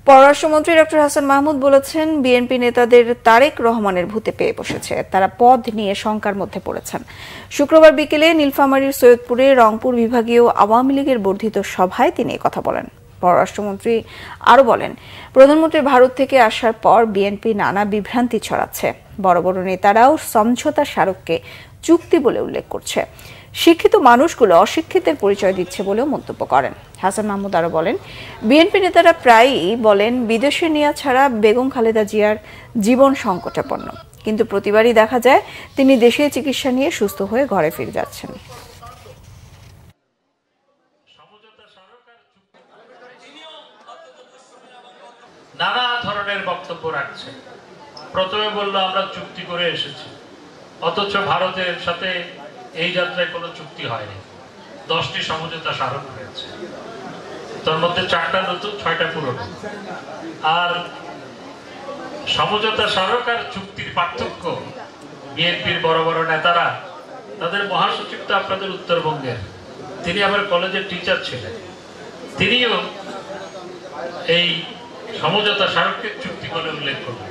পররাষ্ট্রমন্ত্রী ডক্টর হাসান মাহমুদ বলেছেন, বিএনপি নেতাদের তারেক রহমানের ভূতে পেয়ে বসেছে, তারা পদ নিয়ে শঙ্কার মধ্যে পড়েছেন। শুক্রবার বিকেলে নীলফামারীর সৈয়দপুরে রংপুর বিভাগীয় আওয়ামী লীগের বর্ধিত সভায় তিনি কথা বলেন। পররাষ্ট্রমন্ত্রী আরও বলেন, প্রধানমন্ত্রী ভারত থেকে আসার পর বিএনপি নানা বিভ্রান্তি ছড়াচ্ছে। বড় বড় নেতারাও সমঝোতা স্মারককে চুক্তি বলে উল্লেখ করছে। শিক্ষিত মানুষগুলো অশিক্ষিতের পরিচয় দিচ্ছে বলেও মন্তব্য করেন। হাসান মাহমুদ আরও বলেন, বিএনপি নেতারা প্রায়ই বলেন বিদেশে নেওয়া ছাড়া বেগম খালেদা জিয়ার জীবন সংকটাপন্ন, কিন্তু প্রতিবারই দেখা যায় তিনি দেশে চিকিৎসা নিয়ে সুস্থ হয়ে ঘরে ফিরে যাচ্ছেন। নানা ধরনের বক্তব্য রাখছে। প্রথমে বলল আমরা চুক্তি করে এসেছি, অথচ ভারতের সাথে এই যাত্রায় কোনো চুক্তি হয়নি। 10টি সমঝোতা স্মারক হয়েছে, তার মধ্যে 4টা নতুন, 6টা পুরনো। আর সমঝোতা স্মারক আর চুক্তির পার্থক্য, বিএনপির বড় বড় নেতারা, তাদের মহাসচিব তো আপনাদের উত্তরবঙ্গের, তিনি আবার কলেজের টিচার ছিলেন, তিনিও এই সমঝোতা স্মারককে চুক্তি করে উল্লেখ করবেন।